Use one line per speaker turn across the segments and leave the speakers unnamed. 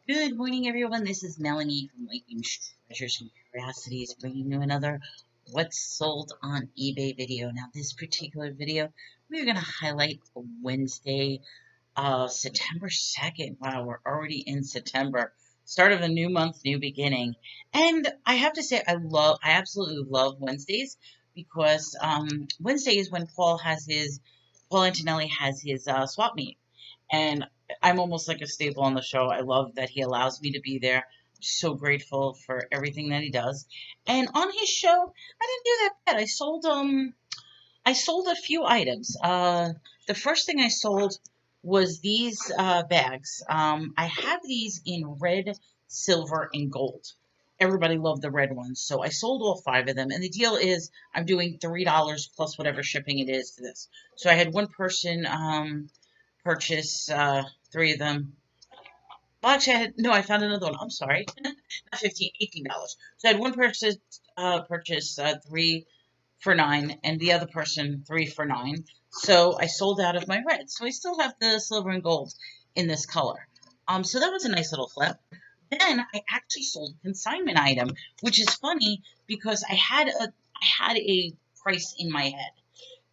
Good morning, everyone. This is Melanie from Lightning Treasures and Curiosities, bringing you another What's Sold on eBay video. Now, this particular video, we're going to highlight Wednesday, September 2nd. Wow, we're already in September. Start of a new month, new beginning. And I have to say, I absolutely love Wednesdays because Wednesday is when Paul Antonelli has his swap meet. And I'm almost like a staple on the show. I love that he allows me to be there. I'm so grateful for everything that he does. And on his show, I didn't do that bad. I sold a few items. The first thing I sold was these bags. I have these in red, silver, and gold. Everybody loved the red ones, so I sold all five of them. And the deal is, I'm doing $3 plus whatever shipping it is to this. So I had one person purchase three of them. Well, actually, I found another one. I'm sorry, not 15, $18. So I had one person purchase three for $9, and the other person three for $9. So I sold out of my red. So I still have the silver and gold in this color. So that was a nice little flip. Then I actually sold a consignment item, which is funny because I had a price in my head.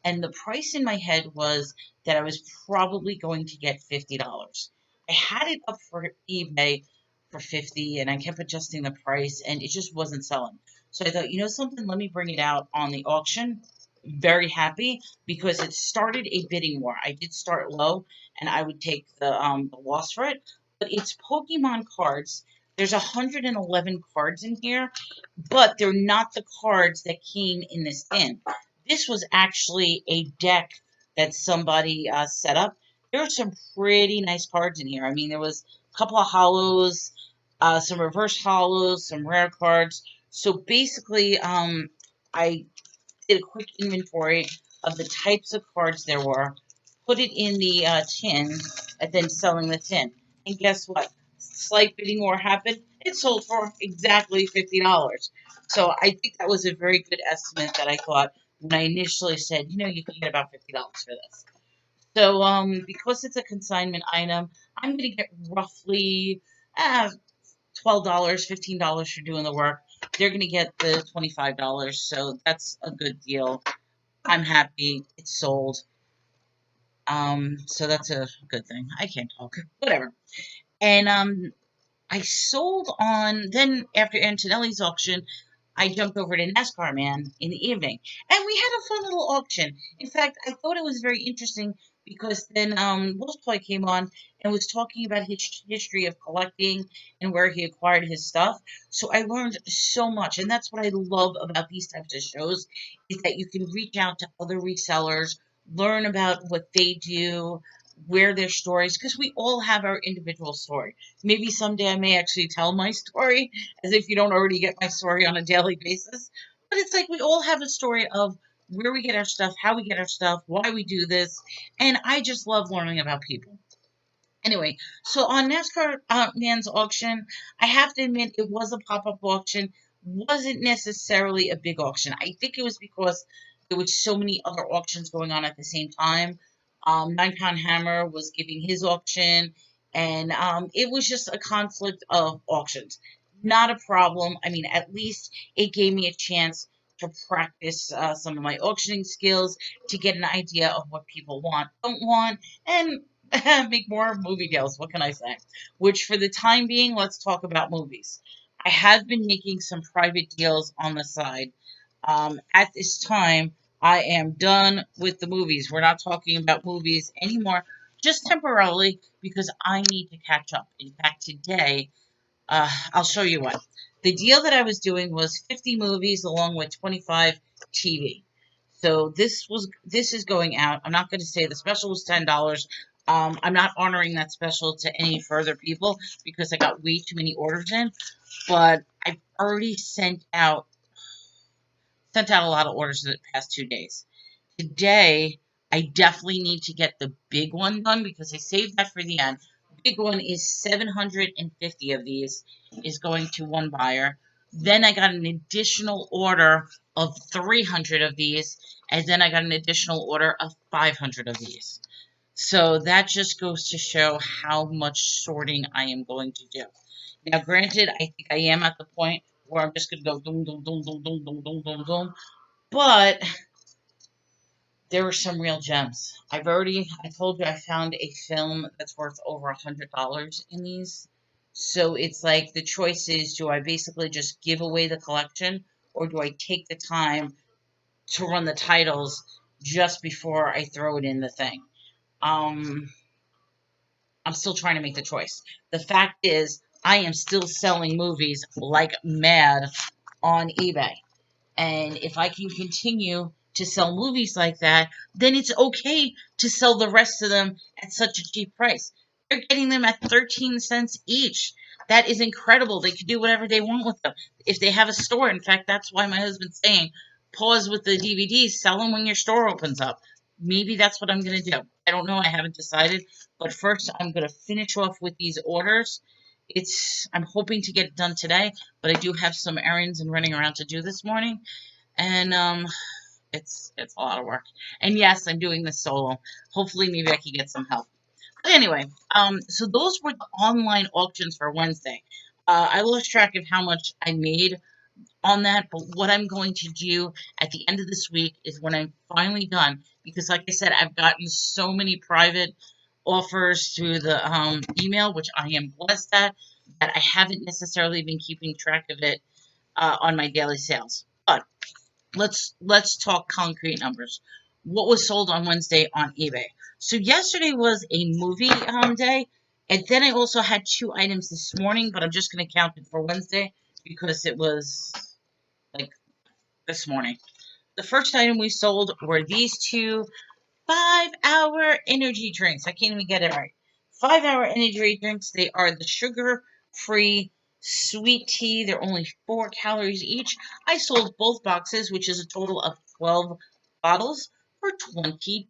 And the price in my head was that I was probably going to get $50. I had it up for eBay for 50 and I kept adjusting the price and it just wasn't selling. So I thought, you know something, let me bring it out on the auction. Very happy because it started a bidding war. I did start low and I would take the loss for it. But it's Pokemon cards. There's 111 cards in here, but they're not the cards that came in this tin. This was actually a deck that somebody set up. There were some pretty nice cards in here. I mean, there was a couple of hollows, some reverse hollows, some rare cards. So basically, I did a quick inventory of the types of cards there were, put it in the tin, and then selling the tin. And guess what? Slight bidding war happened. It sold for exactly $50. So I think that was a very good estimate that I thought when I initially said, you can get about $50 for this. So because it's a consignment item, I'm going to get roughly $12, $15 for doing the work. They're going to get the $25, so that's a good deal. I'm happy it's sold. So that's a good thing. I can't talk. Whatever. And I sold on then after Antonelli's auction, I jumped over to Nascar Man in the evening. And we had a fun little auction. In fact, I thought it was very interesting because then Wolf Toy came on and was talking about his history of collecting and where he acquired his stuff. So I learned so much. And that's what I love about these types of shows is that you can reach out to other resellers, learn about what they do, where their stories, because we all have our individual story. Maybe someday I may actually tell my story, as if you don't already get my story on a daily basis. But it's like we all have a story of where we get our stuff, how we get our stuff, why we do this. And I just love learning about people. Anyway, so on NASCAR Man's auction, I have to admit it was a pop-up auction. Wasn't necessarily a big auction. I think it was because there was so many other auctions going on at the same time. 9 Pound Hammer was giving his auction, and it was just a conflict of auctions. Not a problem. I mean, at least it gave me a chance to practice some of my auctioning skills, to get an idea of what people want, don't want, and make more movie deals. What can I say? Which, for the time being, let's talk about movies. I have been making some private deals on the side. At this time, I am done with the movies. We're not talking about movies anymore, just temporarily, because I need to catch up. In fact, today, I'll show you what. The deal that I was doing was 50 movies along with 25 TV. So this is going out. I'm not going to say the special was $10. I'm not honoring that special to any further people because I got way too many orders in. But I've already sent out a lot of orders in the past 2 days. Today, I definitely need to get the big one done because I saved that for the end. The big one is 750 of these is going to one buyer. Then I got an additional order of 300 of these, and then I got an additional order of 500 of these. So that just goes to show how much sorting I am going to do. Now, granted, I think I am at the point where I'm just going to go boom, boom, boom, boom, boom, boom, boom, boom, boom. But there are some real gems. I told you I found a film that's worth over $100 in these. So it's like the choice is, do I basically just give away the collection, or do I take the time to run the titles just before I throw it in the thing? Um, I'm still trying to make the choice. The fact is, I am still selling movies like mad on eBay. And if I can continue to sell movies like that, then it's okay to sell the rest of them at such a cheap price. They're getting them at 13 cents each. That is incredible. They can do whatever they want with them. If they have a store, in fact, that's why my husband's saying, pause with the DVDs, sell them when your store opens up. Maybe that's what I'm going to do. I don't know. I haven't decided. But first, I'm going to finish off with these orders. I'm hoping to get it done today, but I do have some errands and running around to do this morning, and it's a lot of work. And yes, I'm doing this solo. Hopefully, maybe I can get some help. But anyway, so those were the online auctions for Wednesday. I lost track of how much I made on that, but what I'm going to do at the end of this week is when I'm finally done, because like I said, I've gotten so many private offers through the email, which I am blessed at, that I haven't necessarily been keeping track of it on my daily sales. But let's talk concrete numbers. What was sold on Wednesday on eBay? So yesterday was a movie day, and then I also had two items this morning, but I'm just going to count it for Wednesday because it was like this morning. The first item we sold were these two 5-hour energy drinks. I can't even get it right. 5-hour energy drinks. They are the sugar-free sweet tea. They're only 4 calories each. I sold both boxes, which is a total of 12 bottles for $20.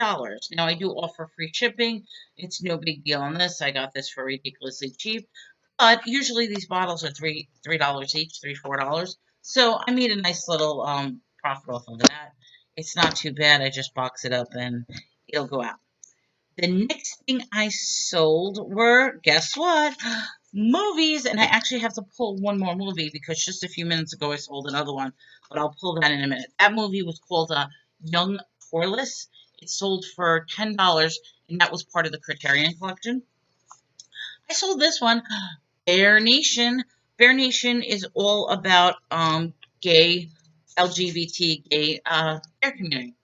Now I do offer free shipping. It's no big deal on this. I got this for ridiculously cheap. But usually these bottles are $3 each, $4. So I made a nice little profit off of that. It's not too bad. I just box it up and it'll go out. The next thing I sold were, guess what? Movies. And I actually have to pull one more movie because just a few minutes ago I sold another one, but I'll pull that in a minute. That movie was called Young Torless. It sold for $10, and that was part of the Criterion collection. I sold this one, Bear Nation. Bear Nation is all about gay, LGBT gay bear community.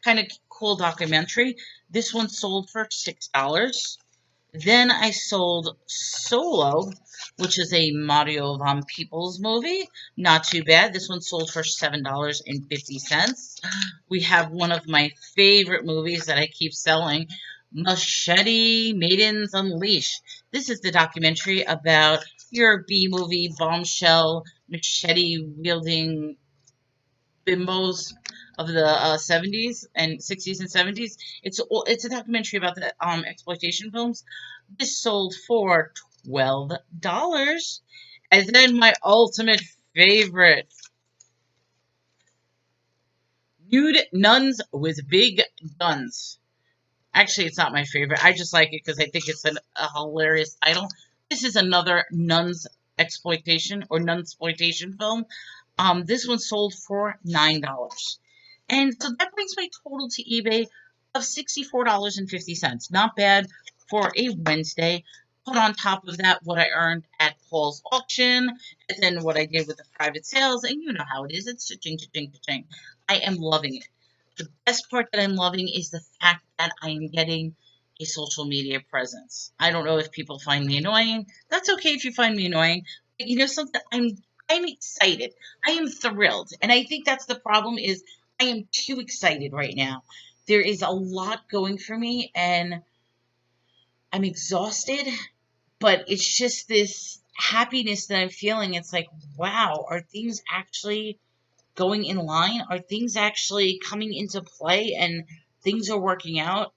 Kind of cool documentary. This one sold for $6. Then I sold Solo, which is a Mario Van Peebles movie. Not too bad. This one sold for $7.50. We have one of my favorite movies that I keep selling, Machete Maidens Unleashed. This is the documentary about your B movie bombshell machete wielding bimbos of the 70s and 60s and 70s. It's a documentary about the exploitation films. This sold for $12. And then my ultimate favorite, Nude Nuns with Big Guns. Actually, it's not my favorite. I just like it because I think it's a hilarious title. This is another nuns exploitation or nunsploitation film. This one sold for $9. And so that brings my total to eBay of $64.50. Not bad for a Wednesday. Put on top of that what I earned at Paul's auction, and then what I did with the private sales, and you know how it is. It's cha-ching, cha-ching, cha-ching. I am loving it. The best part that I'm loving is the fact that I am getting a social media presence. I don't know if people find me annoying. That's okay if you find me annoying. But you know something? I'm excited. I am thrilled. And I think that's the problem is I am too excited right now. There is a lot going for me and I'm exhausted, but it's just this happiness that I'm feeling. It's like, wow, are things actually going in line? Are things actually coming into play and things are working out?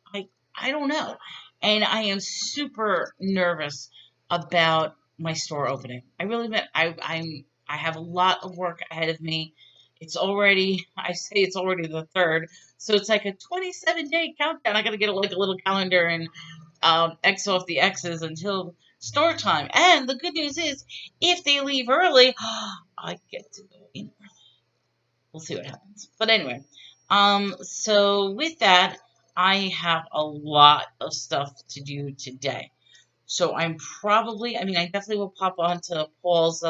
I don't know. And I am super nervous about my store opening. I really I have a lot of work ahead of me. It's already, I say it's already the 3rd, so it's like a 27-day countdown. I gotta get like a little calendar and X off the X's until store time. And the good news is, if they leave early, I get to go in early. We'll see what happens. But anyway, so with that, I have a lot of stuff to do today. So I'm probably, I mean, I definitely will pop on to Paul's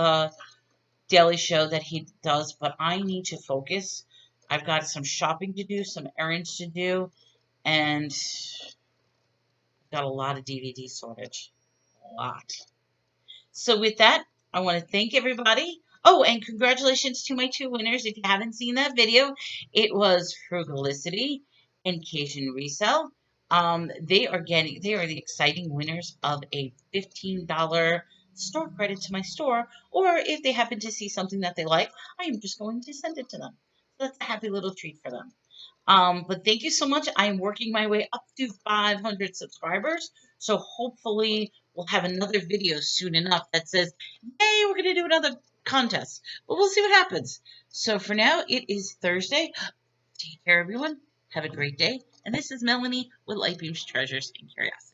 daily show that he does, but I need to focus. I've got some shopping to do, some errands to do, and got a lot of DVD shortage. A lot. So with that, I want to thank everybody. Oh, and congratulations to my 2 winners. If you haven't seen that video, it was Frugalicity and Cajun Resell. They are the exciting winners of a $15 store credit to my store, or if they happen to see something that they like, I am just going to send it to them. So that's a happy little treat for them. But thank you so much. I'm working my way up to 500 subscribers. So hopefully we'll have another video soon enough that says, hey, we're going to do another contest. But we'll see what happens. So for now, it is Thursday. Take care, everyone. Have a great day. And this is Melanie with Lightbeams Treasures and Curiosities.